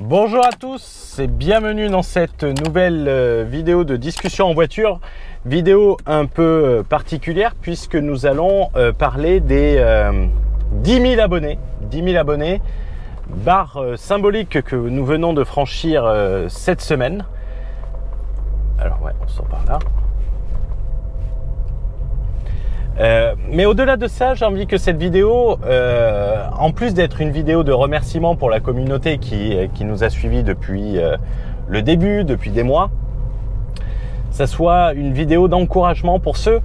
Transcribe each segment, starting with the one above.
Bonjour à tous et bienvenue dans cette nouvelle vidéo de discussion en voiture. Vidéo un peu particulière puisque nous allons parler des 10 000 abonnés. 10 000 abonnés, barre symbolique que nous venons de franchir cette semaine. Alors ouais, on sort par là. Mais au-delà de ça, j'ai envie que cette vidéo, en plus d'être une vidéo de remerciement pour la communauté qui nous a suivis depuis le début, depuis des mois, ça soit une vidéo d'encouragement pour ceux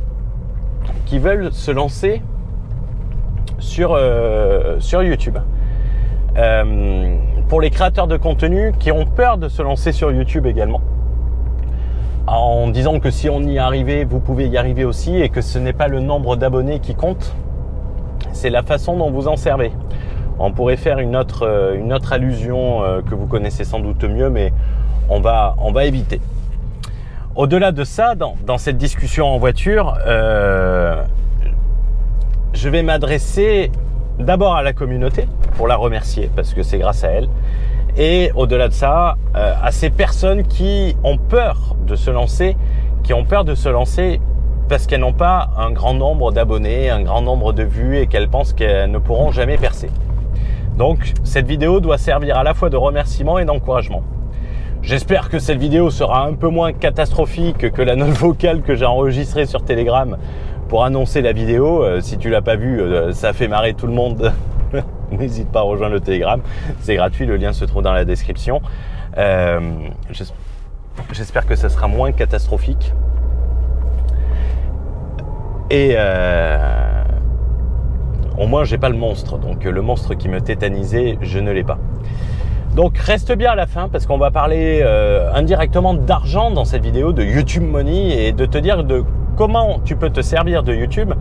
qui veulent se lancer sur YouTube. Pour les créateurs de contenu qui ont peur de se lancer sur YouTube également, en disant que si on y arrivait, vous pouvez y arriver aussi et que ce n'est pas le nombre d'abonnés qui compte, c'est la façon dont vous en servez. On pourrait faire une autre allusion que vous connaissez sans doute mieux, mais on va éviter. Au-delà de ça, dans cette discussion en voiture, je vais m'adresser d'abord à la communauté pour la remercier parce que c'est grâce à elle. Et au-delà de ça, à ces personnes qui ont peur de se lancer, parce qu'elles n'ont pas un grand nombre d'abonnés, un grand nombre de vues et qu'elles pensent qu'elles ne pourront jamais percer. Donc, cette vidéo doit servir à la fois de remerciement et d'encouragement. J'espère que cette vidéo sera un peu moins catastrophique que la note vocale que j'ai enregistrée sur Telegram pour annoncer la vidéo. Si tu l'as pas vue, ça fait marrer tout le monde. N'hésite pas à rejoindre le Telegram, c'est gratuit, le lien se trouve dans la description. J'espère que ça sera moins catastrophique. Et au moins j'ai pas le monstre, donc le monstre qui me tétanisait, je ne l'ai pas. Donc reste bien à la fin parce qu'on va parler indirectement d'argent dans cette vidéo, de YouTube Money et de te dire de comment tu peux te servir de YouTube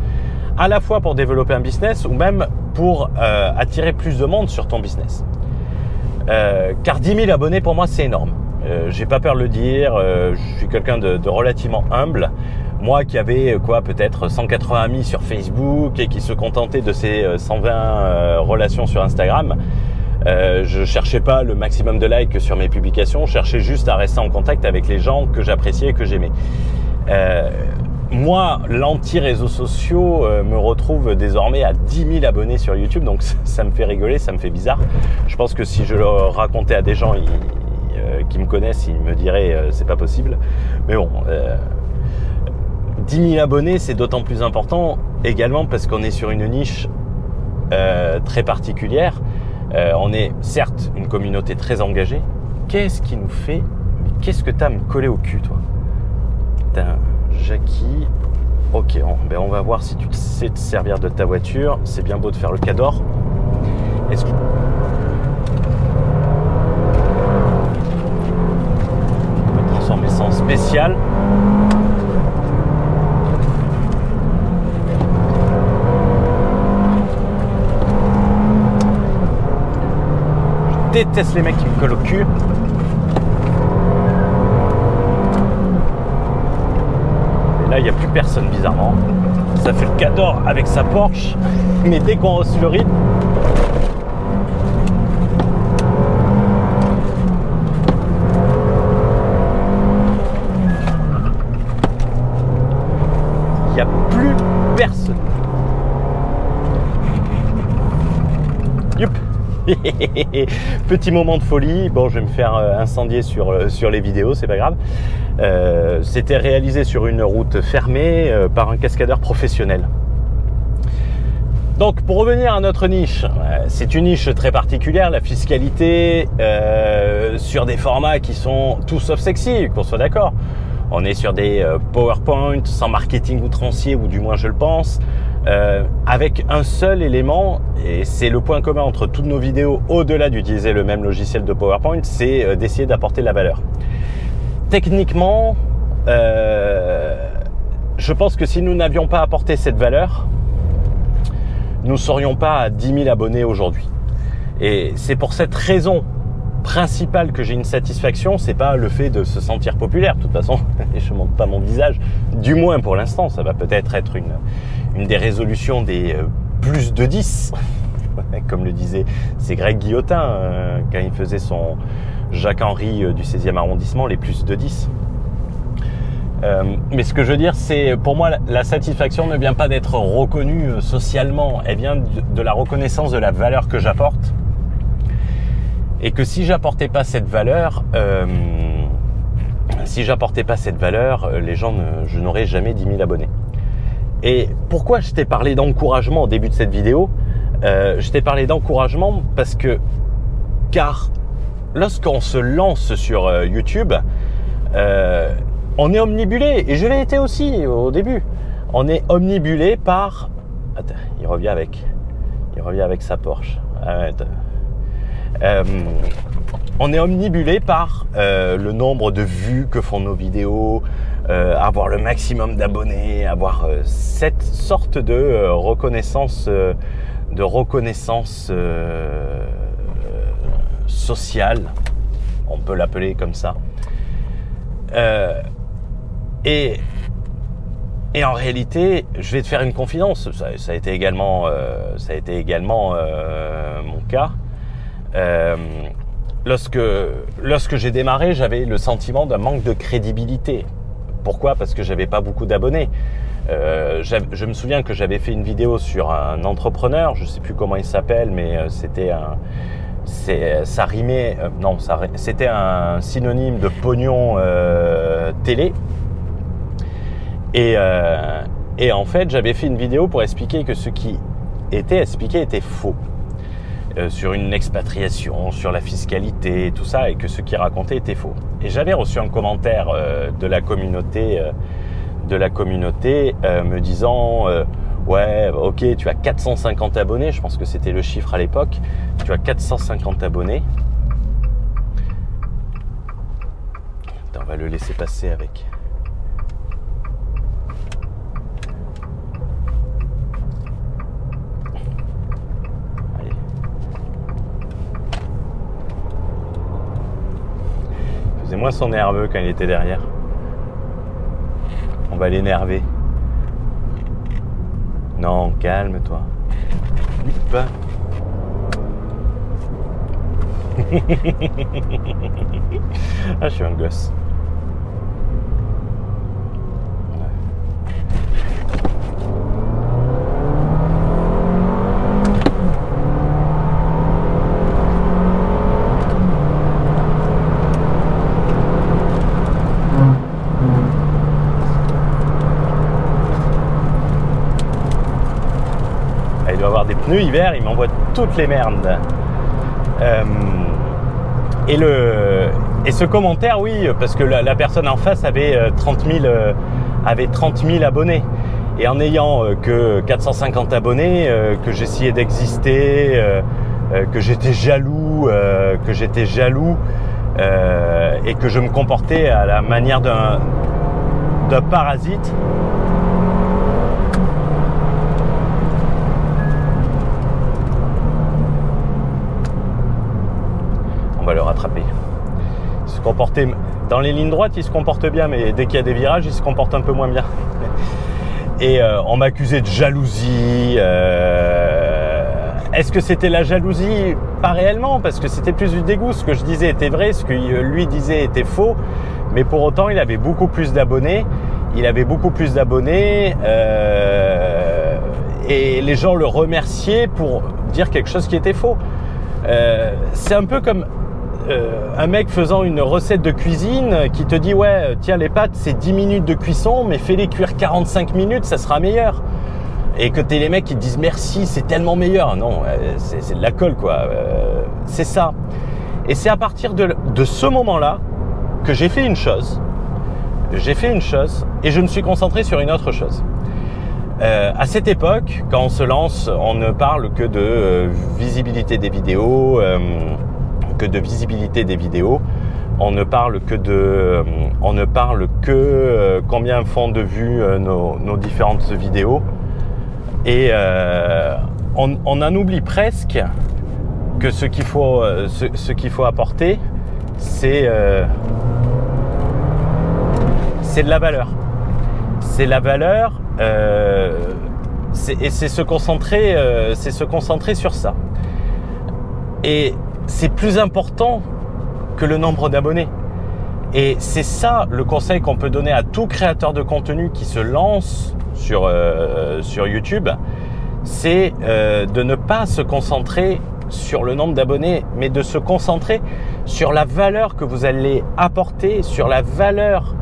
à la fois pour développer un business ou même pour attirer plus de monde sur ton business. Car 10 000 abonnés pour moi c'est énorme. J'ai pas peur de le dire, je suis quelqu'un de relativement humble. Moi qui avais peut-être 180 amis sur Facebook et qui se contentait de ces 120 relations sur Instagram, je cherchais pas le maximum de likes sur mes publications, je cherchais juste à rester en contact avec les gens que j'appréciais et que j'aimais. Moi, l'anti-réseaux sociaux me retrouve désormais à 10 000 abonnés sur YouTube, donc ça me fait rigoler, ça me fait bizarre. Je pense que si je le racontais à des gens qui me connaissent, ils me diraient c'est pas possible. Mais bon, 10 000 abonnés, c'est d'autant plus important également parce qu'on est sur une niche très particulière. On est certes une communauté très engagée. Qu'est-ce qui nous fait? Qu'est-ce que t'as à me coller au cul, toi? Putain. Jackie, ok, on va voir si tu sais te servir de ta voiture. C'est bien beau de faire le cador. Est-ce que... On va transformer ça en spécial. Je déteste les mecs qui me collent au cul. Là, il n'y a plus personne, bizarrement. Ça fait le cador avec sa Porsche. Mais dès qu'on hausse le rythme, il n'y a plus personne. Youp. Petit moment de folie. Bon, je vais me faire incendier sur les vidéos, c'est pas grave. C'était réalisé sur une route fermée par un cascadeur professionnel. Donc pour revenir à notre niche, c'est une niche très particulière, la fiscalité sur des formats qui sont tout sauf sexy, qu'on soit d'accord. On est sur des PowerPoint sans marketing outrancier, ou du moins je le pense, avec un seul élément, et c'est le point commun entre toutes nos vidéos, au-delà d'utiliser le même logiciel de PowerPoint, c'est d'essayer d'apporter de la valeur. Techniquement, je pense que si nous n'avions pas apporté cette valeur, nous ne serions pas à 10 000 abonnés aujourd'hui. Et c'est pour cette raison principale que j'ai une satisfaction, c'est pas le fait de se sentir populaire. De toute façon, je montre pas mon visage, du moins pour l'instant. Ça va peut-être être une des résolutions des plus de 10. Comme le disait, c'est Greg Guillotin quand il faisait son Jacques-Henri du 16e arrondissement, les plus de 10. Mais ce que je veux dire, c'est pour moi la satisfaction ne vient pas d'être reconnu socialement, elle vient de la reconnaissance de la valeur que j'apporte. Et que si j'apportais pas cette valeur, les gens, je n'aurais jamais 10 000 abonnés. Et pourquoi je t'ai parlé d'encouragement au début de cette vidéo? Je t'ai parlé d'encouragement car lorsqu'on se lance sur YouTube, on est omnibulé, et je l'ai été aussi au début. On est omnibulé par... Attends, il revient avec sa Porsche. Arrête. On est omnibulé par le nombre de vues que font nos vidéos, avoir le maximum d'abonnés, avoir cette sorte de reconnaissance, sociale, on peut l'appeler comme ça. Et en réalité, je vais te faire une confidence. Ça a été également mon cas. Lorsque j'ai démarré, j'avais le sentiment d'un manque de crédibilité. Pourquoi? Parce que j'avais pas beaucoup d'abonnés. Je me souviens que j'avais fait une vidéo sur un entrepreneur, je sais plus comment il s'appelle, mais c'était un synonyme de pognon télé. Et en fait, j'avais fait une vidéo pour expliquer que ce qui était expliqué était faux. Sur une expatriation, sur la fiscalité, tout ça, et que ce qui racontait était faux. Et j'avais reçu un commentaire de la communauté me disant ouais, ok, tu as 450 abonnés, je pense que c'était le chiffre à l'époque, tu as 450 abonnés. Attends, on va le laisser passer avec... Moi son nerveux quand il était derrière. On va l'énerver. Non, calme-toi. Hop. Ah, je suis un gosse. Des pneus hiver, il m'envoie toutes les merdes. Et ce commentaire, oui, parce que la personne en face avait 30 000 abonnés. Et en n'ayant que 450 abonnés, que j'essayais d'exister, que j'étais jaloux, et que je me comportais à la manière d'un parasite. On va le rattraper. Il se comportait dans les lignes droites, il se comporte bien, mais dès qu'il y a des virages, il se comporte un peu moins bien. Et on m'accusait de jalousie. Est-ce que c'était la jalousie? Pas réellement, parce que c'était plus du dégoût. Ce que je disais était vrai, ce que lui disait était faux. Mais pour autant, il avait beaucoup plus d'abonnés. Et les gens le remerciaient pour dire quelque chose qui était faux. C'est un peu comme un mec faisant une recette de cuisine qui te dit ouais, tiens, les pâtes c'est 10 minutes de cuisson, mais fais-les cuire 45 minutes, ça sera meilleur. Et que t'es les mecs qui te disent merci, c'est tellement meilleur. Non, c'est de la colle, quoi. C'est ça. Et c'est à partir de ce moment-là que j'ai fait une chose. Et je me suis concentré sur une autre chose. À cette époque, quand on se lance, on ne parle que de visibilité des vidéos, On ne parle que combien font de vues nos différentes vidéos. Et on en oublie presque que ce qu'il faut apporter, c'est de la valeur. C'est la valeur c'est se concentrer sur ça. Et c'est plus important que le nombre d'abonnés. Et c'est ça le conseil qu'on peut donner à tout créateur de contenu qui se lance sur YouTube, c'est de ne pas se concentrer sur le nombre d'abonnés, mais de se concentrer sur la valeur que vous allez apporter, sur la valeur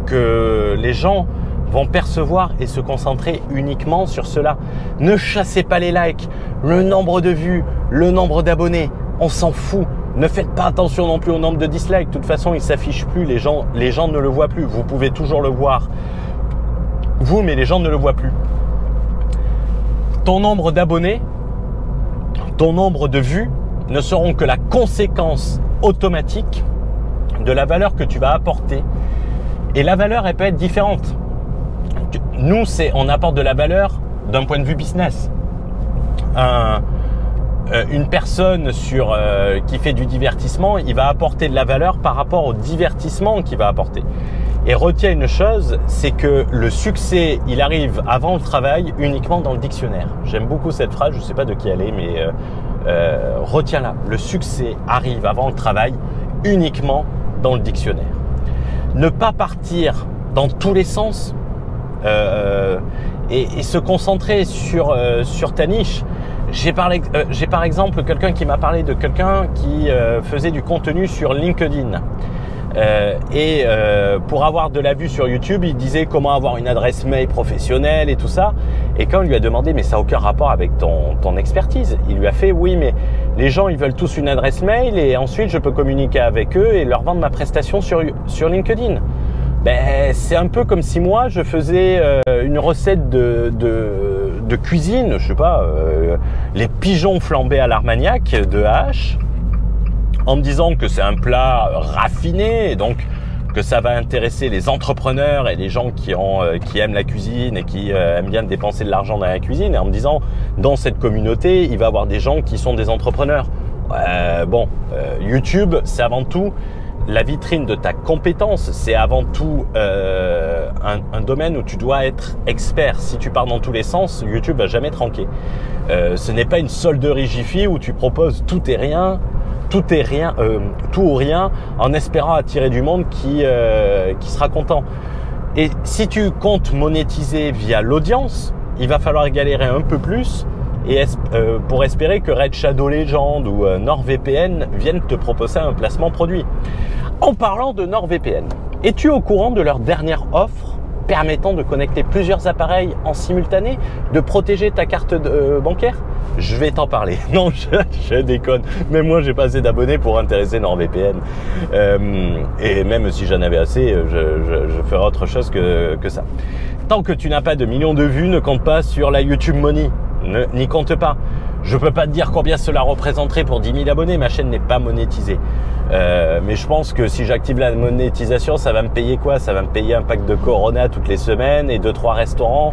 que les gens vont percevoir et se concentrer uniquement sur cela. Ne chassez pas les likes, le nombre de vues, le nombre d'abonnés, on s'en fout. Ne faites pas attention non plus au nombre de dislikes. De toute façon, il ne s'affiche plus, les gens ne le voient plus. Vous pouvez toujours le voir, vous, mais les gens ne le voient plus. Ton nombre d'abonnés, ton nombre de vues ne seront que la conséquence automatique de la valeur que tu vas apporter. Et la valeur, elle peut être différente. Nous, on apporte de la valeur d'un point de vue business. Une personne qui fait du divertissement, il va apporter de la valeur par rapport au divertissement qu'il va apporter. Et retiens une chose, c'est que le succès, il arrive avant le travail uniquement dans le dictionnaire. J'aime beaucoup cette phrase, je ne sais pas de qui elle est, mais retiens-la. Le succès arrive avant le travail uniquement dans le dictionnaire. Ne pas partir dans tous les sens et se concentrer sur ta niche. J'ai par exemple quelqu'un qui m'a parlé de quelqu'un qui faisait du contenu sur LinkedIn. Pour avoir de la vue sur YouTube, il disait comment avoir une adresse mail professionnelle et tout ça. Et quand on lui a demandé, mais ça n'a aucun rapport avec ton expertise, il lui a fait, oui, mais les gens, ils veulent tous une adresse mail et ensuite je peux communiquer avec eux et leur vendre ma prestation sur LinkedIn. Ben, c'est un peu comme si moi, je faisais une recette de cuisine, je sais pas, les pigeons flambés à l'Armagnac de AH, en me disant que c'est un plat raffiné, et donc que ça va intéresser les entrepreneurs et les gens qui aiment la cuisine et qui aiment bien dépenser de l'argent dans la cuisine, et en me disant, dans cette communauté, il va y avoir des gens qui sont des entrepreneurs. YouTube, c'est avant tout la vitrine de ta compétence, c'est avant tout un domaine où tu dois être expert. Si tu pars dans tous les sens, YouTube va jamais te ranker. Ce n'est pas une solderie Jiffy où tu proposes tout ou rien, en espérant attirer du monde qui sera content. Et si tu comptes monétiser via l'audience, il va falloir galérer un peu plus pour espérer que Red Shadow Legend ou NordVPN viennent te proposer un placement produit. En parlant de NordVPN, es-tu au courant de leur dernière offre permettant de connecter plusieurs appareils en simultané, de protéger ta carte bancaire? Je vais t'en parler. Non, je déconne. Mais moi, j'ai pas assez d'abonnés pour intéresser NordVPN. Et même si j'en avais assez, je ferai autre chose que ça. Tant que tu n'as pas de millions de vues, ne compte pas sur la YouTube Money. N'y compte pas. Je peux pas te dire combien cela représenterait pour 10 000 abonnés. Ma chaîne n'est pas monétisée. Mais je pense que si j'active la monétisation, ça va me payer quoi? Ça va me payer un pack de Corona toutes les semaines et 2-3 restaurants.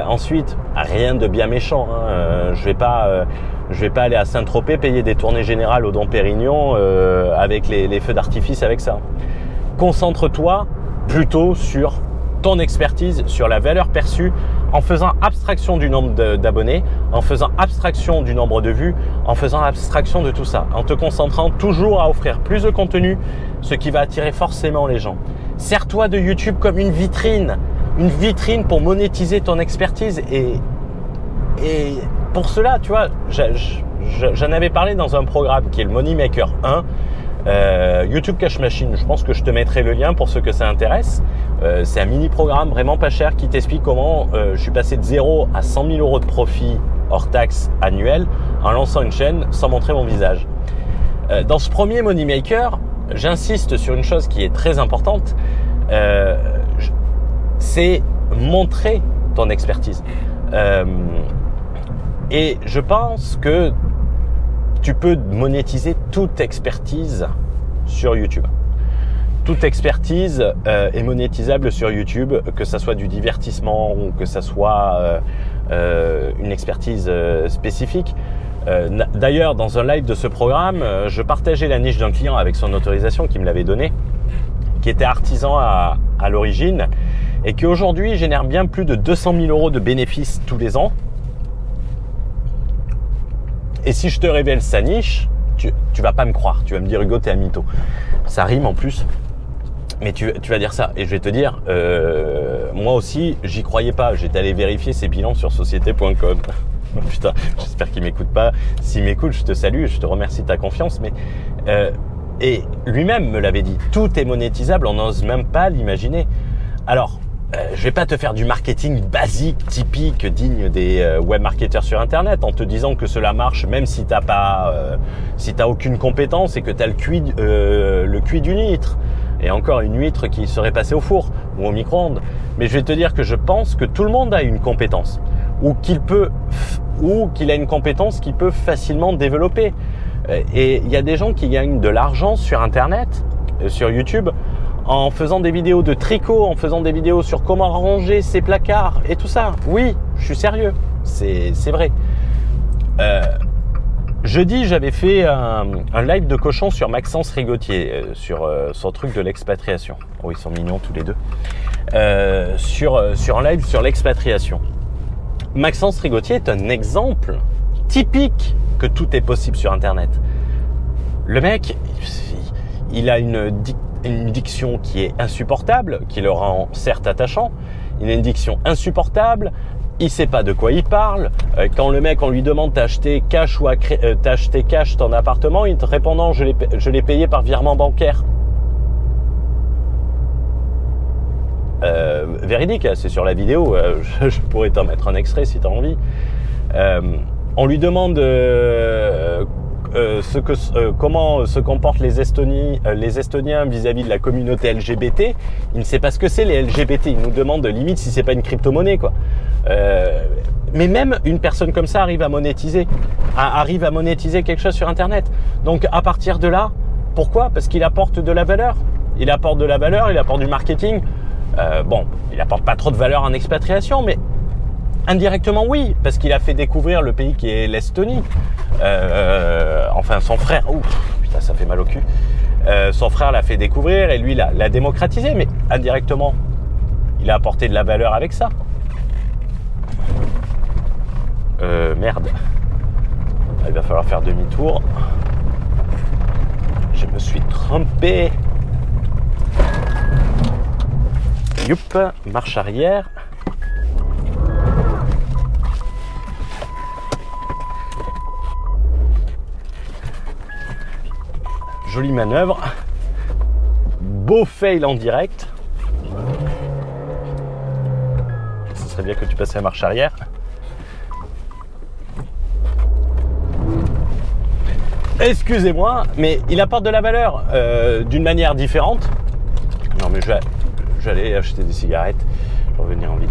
Ensuite, rien de bien méchant. Hein. Je vais pas aller à Saint-Tropez payer des tournées générales au Dom Pérignon avec les feux d'artifice avec ça. Concentre-toi plutôt sur ton expertise, sur la valeur perçue, en faisant abstraction du nombre d'abonnés, en faisant abstraction du nombre de vues, en faisant abstraction de tout ça, en te concentrant toujours à offrir plus de contenu, ce qui va attirer forcément les gens. Sers-toi de YouTube comme une vitrine pour monétiser ton expertise et pour cela, tu vois, j'en avais parlé dans un programme qui est le Money Maker 1, YouTube Cash Machine. Je pense que je te mettrai le lien pour ceux que ça intéresse. C'est un mini programme vraiment pas cher qui t'explique comment je suis passé de 0 à 100 000 euros de profit hors taxe annuel en lançant une chaîne sans montrer mon visage. Dans ce premier Money Maker, j'insiste sur une chose qui est très importante, c'est montrer ton expertise. Et je pense que tu peux monétiser toute expertise sur YouTube. Toute expertise est monétisable sur YouTube, que ça soit du divertissement ou que ça soit une expertise spécifique. D'ailleurs, dans un live de ce programme, je partageais la niche d'un client avec son autorisation qui me l'avait donnée, qui était artisan à l'origine et qui aujourd'hui génère bien plus de 200 000 € de bénéfices tous les ans. Et si je te révèle sa niche, tu vas pas me croire. Tu vas me dire, Hugo, t'es un mytho. Ça rime en plus. Mais tu vas dire ça. Et je vais te dire, moi aussi, j'y croyais pas. J'étais allé vérifier ses bilans sur société.com. Putain, j'espère qu'il m'écoute pas. S'il m'écoute, je te salue, je te remercie de ta confiance. Mais et lui-même me l'avait dit. Tout est monétisable, on n'ose même pas l'imaginer. Alors, je vais pas te faire du marketing basique, typique, digne des webmarketeurs sur Internet, en te disant que cela marche, même si t'as pas, si t'as aucune compétence et que t'as le cuit d'une huître. Et encore une huître qui serait passée au four ou au micro-ondes. Mais je vais te dire que je pense que tout le monde a une compétence ou qu'il a une compétence qu'il peut facilement développer. Et il y a des gens qui gagnent de l'argent sur Internet, sur YouTube, en faisant des vidéos de tricot, en faisant des vidéos sur comment ranger ses placards et tout ça. Oui, je suis sérieux, c'est vrai. Jeudi, j'avais fait un live de cochon sur Maxence Rigotier, sur son truc de l'expatriation. Oh, ils sont mignons tous les deux. Sur un live sur l'expatriation. Maxence Rigotier est un exemple typique que tout est possible sur Internet. Le mec, il a une diction qui est insupportable, qui le rend certes attachant. Il a une diction insupportable. Il sait pas de quoi il parle. Quand le mec, on lui demande t'as acheté cash ton appartement, il te répondant je l'ai payé par virement bancaire. Véridique, c'est sur la vidéo. Je pourrais t'en mettre un extrait si tu as envie. On lui demande comment se comportent les Estoniens vis-à-vis de la communauté LGBT. Il ne sait pas ce que c'est les LGBT. Il nous demande limite si c'est pas une crypto-monnaie, quoi. Mais même une personne comme ça arrive à monétiser quelque chose sur Internet. Donc à partir de là, pourquoi? Parce qu'il apporte de la valeur. Il apporte de la valeur, il apporte du marketing. Bon, il apporte pas trop de valeur en expatriation, mais indirectement oui, parce qu'il a fait découvrir le pays qui est l'Estonie. Enfin, son frère, putain, ça fait mal au cul. Son frère l'a fait découvrir et lui l'a démocratisé, mais indirectement, il a apporté de la valeur avec ça. Merde. Il va falloir faire demi-tour. Je me suis trompé. Youp, marche arrière. Jolie manœuvre. Beau fail en direct. Ce serait bien que tu passes la marche arrière. Excusez-moi, mais il apporte de la valeur d'une manière différente. Non mais je vais aller acheter des cigarettes. Je vais revenir en ville.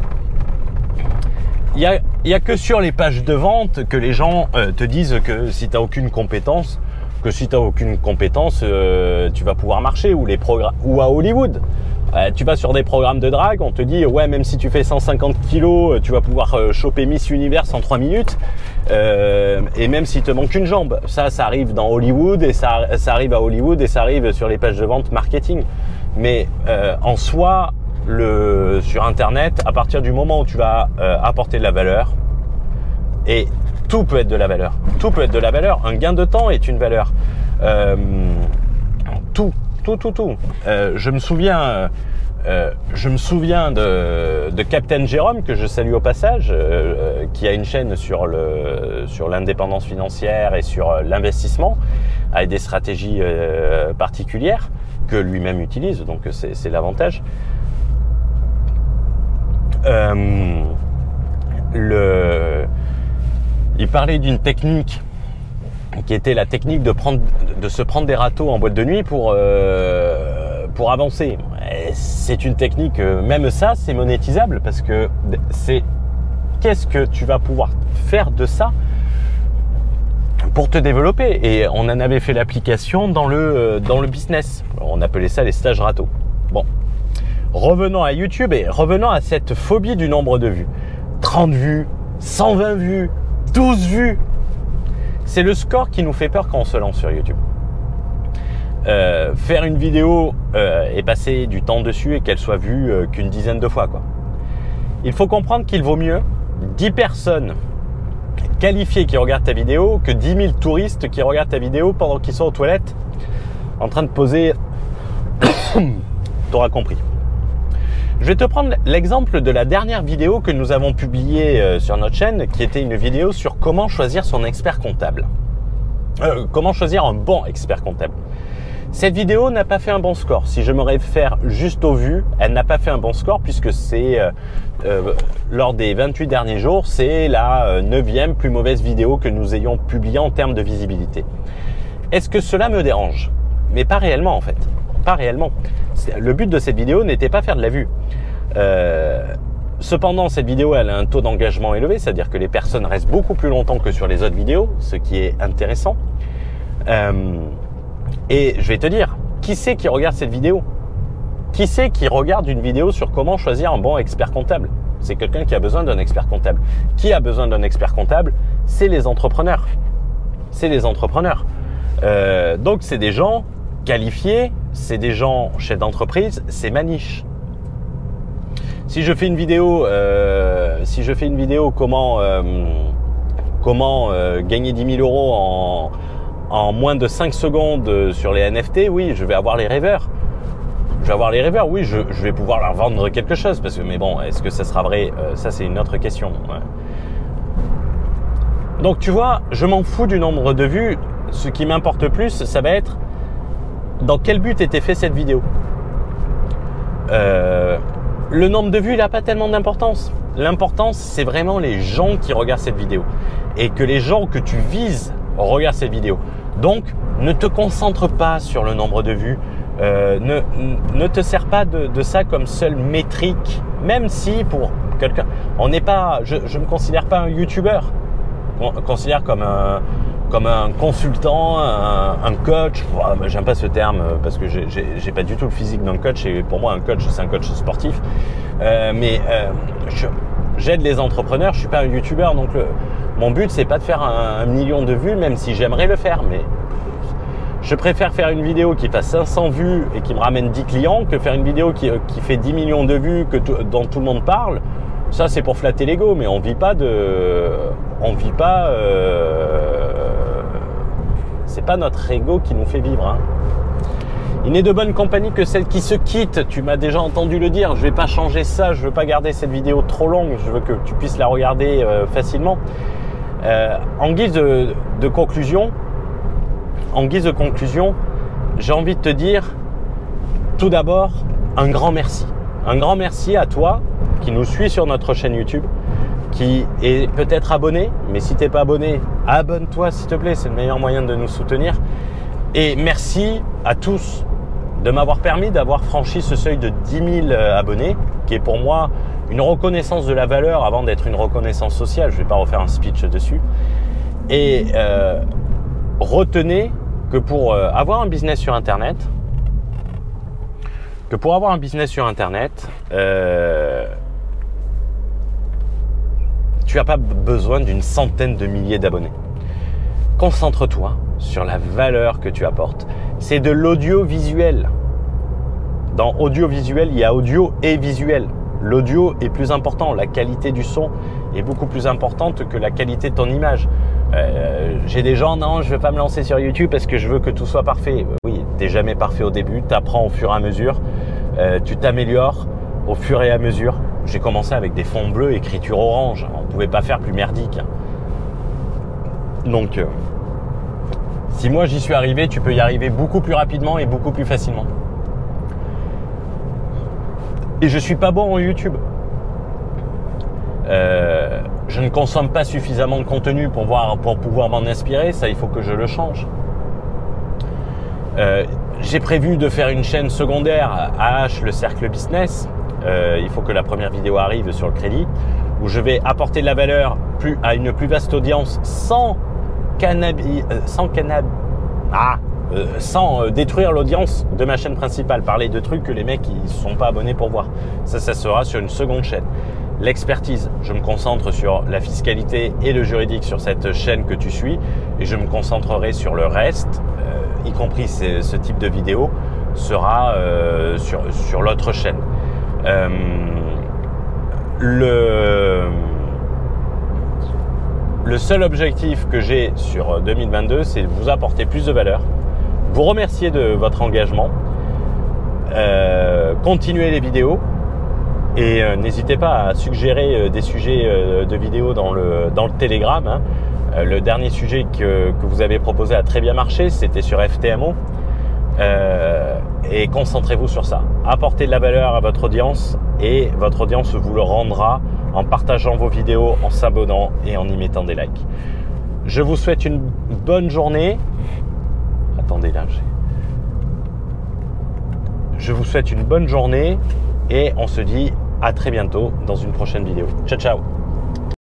Il y a que sur les pages de vente que les gens te disent que si tu n'as aucune compétence, tu vas pouvoir marcher, ou à Hollywood. Tu vas sur des programmes de drague, on te dit ouais, même si tu fais 150 kilos, tu vas pouvoir choper Miss Univers en 3 minutes, et même s'il te manque une jambe. Ça arrive dans Hollywood, et ça arrive à Hollywood, et ça arrive sur les pages de vente marketing. Mais en soi, sur Internet, à partir du moment où tu vas apporter de la valeur, et tout peut être de la valeur. Tout peut être de la valeur. Un gain de temps est une valeur. Tout. Je me souviens de Captain Jérôme, que je salue au passage, qui a une chaîne sur l'indépendance financière et sur l'investissement, avec des stratégies particulières que lui-même utilise. Donc c'est l'avantage. Il parlait d'une technique qui était la technique de se prendre des râteaux en boîte de nuit pour avancer. C'est une technique, même ça, c'est monétisable, parce que qu'est-ce que tu vas pouvoir faire de ça pour te développer. Et on en avait fait l'application dans le business. On appelait ça les stages râteaux. Bon, revenons à YouTube et revenons à cette phobie du nombre de vues. 30 vues, 120 vues, 12 vues. C'est le score qui nous fait peur quand on se lance sur YouTube. faire une vidéo et passer du temps dessus et qu'elle soit vue qu'une dizaine de fois, quoi. Il faut comprendre qu'il vaut mieux 10 personnes qualifiées qui regardent ta vidéo que 10 000 touristes qui regardent ta vidéo pendant qu'ils sont aux toilettes en train de poser. T'auras compris. Je vais te prendre l'exemple de la dernière vidéo que nous avons publiée sur notre chaîne, qui était une vidéo sur comment choisir son expert comptable. Comment choisir un bon expert comptable. Cette vidéo n'a pas fait un bon score. Si je me réfère juste aux vues, elle n'a pas fait un bon score puisque c'est lors des 28 derniers jours, c'est la 9e plus mauvaise vidéo que nous ayons publiée en termes de visibilité. Est-ce que cela me dérange? Mais pas réellement en fait. Pas réellement. Le but de cette vidéo n'était pas faire de la vue. Cependant, cette vidéo, elle a un taux d'engagement élevé, c'est-à-dire que les personnes restent beaucoup plus longtemps que sur les autres vidéos, ce qui est intéressant. Et je vais te dire, qui c'est qui regarde cette vidéo? Qui c'est qui regarde une vidéo sur comment choisir un bon expert comptable? C'est quelqu'un qui a besoin d'un expert comptable. Qui a besoin d'un expert comptable? C'est les entrepreneurs. C'est les entrepreneurs. Donc, c'est des gens qualifiés, c'est des gens chefs d'entreprise, c'est ma niche. Si je fais une vidéo, comment gagner 10 000 euros en moins de 5 secondes sur les NFT, oui, je vais avoir les rêveurs. Oui, je vais pouvoir leur vendre quelque chose. Mais bon, est-ce que ça sera vrai? Ça, c'est une autre question. Ouais. Donc, tu vois, je m'en fous du nombre de vues. Ce qui m'importe plus, ça va être dans quel but était fait cette vidéo. Le nombre de vues, il n'a pas tellement d'importance. L'importance, c'est vraiment les gens qui regardent cette vidéo. Et que les gens que tu vises regardent cette vidéo. Donc, ne te concentre pas sur le nombre de vues. Ne te sers pas de ça comme seule métrique. Même si pour quelqu'un, on n'est pas, je me considère pas un YouTuber. On me considère comme un consultant, un coach. J'aime pas ce terme parce que j'ai pas du tout le physique d'un coach et pour moi un coach c'est un coach sportif. J'aide les entrepreneurs, je suis pas un youtubeur donc mon but c'est pas de faire un million de vues même si j'aimerais le faire, mais je préfère faire une vidéo qui fasse 500 vues et qui me ramène 10 clients que faire une vidéo qui fait 10 millions de vues dont tout le monde parle. Ça c'est pour flatter l'ego, mais on vit pas c'est pas notre ego qui nous fait vivre, hein. Il n'est de bonne compagnie que celle qui se quitte. Tu m'as déjà entendu le dire. Je vais pas changer ça. Je veux pas garder cette vidéo trop longue. Je veux que tu puisses la regarder facilement. En guise de conclusion, j'ai envie de te dire tout d'abord un grand merci. Un grand merci à toi qui nous suis sur notre chaîne YouTube, qui est peut-être abonné, mais si tu n'es pas abonné, abonne-toi s'il te plaît, c'est le meilleur moyen de nous soutenir. Et merci à tous de m'avoir permis d'avoir franchi ce seuil de 10 000 abonnés, qui est pour moi une reconnaissance de la valeur avant d'être une reconnaissance sociale. Je ne vais pas refaire un speech dessus. Et retenez que pour avoir un business sur Internet, tu n'as pas besoin d'une centaine de milliers d'abonnés. Concentre-toi sur la valeur que tu apportes. C'est de l'audiovisuel. Dans audiovisuel, il y a audio et visuel. L'audio est plus important. La qualité du son est beaucoup plus importante que la qualité de ton image. J'ai des gens, non, je ne vais pas me lancer sur YouTube parce que je veux que tout soit parfait. Oui, tu n'es jamais parfait au début. Tu apprends au fur et à mesure. Tu t'améliores au fur et à mesure. J'ai commencé avec des fonds bleus, écriture orange. On ne pouvait pas faire plus merdique. Donc, si moi j'y suis arrivé, tu peux y arriver beaucoup plus rapidement et beaucoup plus facilement. Et je suis pas bon en YouTube. Je ne consomme pas suffisamment de contenu pour pouvoir m'en inspirer. Ça, il faut que je le change. J'ai prévu de faire une chaîne secondaire à H, le cercle business. Il faut que la première vidéo arrive sur le crédit, où je vais apporter de la valeur à une plus vaste audience sans détruire l'audience de ma chaîne principale, parler de trucs que les mecs ils sont pas abonnés pour voir. Ça sera sur une seconde chaîne. L'expertise, je me concentre sur la fiscalité et le juridique sur cette chaîne que tu suis, et je me concentrerai sur le reste y compris ce type de vidéo, sera sur l'autre chaîne. Le seul objectif que j'ai sur 2022, c'est de vous apporter plus de valeur, vous remercier de votre engagement, continuer les vidéos et n'hésitez pas à suggérer des sujets de vidéos dans le Telegram. Hein. Le dernier sujet que vous avez proposé a très bien marché, c'était sur FTMO. Et concentrez-vous sur ça. Apportez de la valeur à votre audience et votre audience vous le rendra en partageant vos vidéos, en s'abonnant et en y mettant des likes. Je vous souhaite une bonne journée. Attendez là, je vous souhaite une bonne journée et on se dit à très bientôt dans une prochaine vidéo. Ciao, ciao!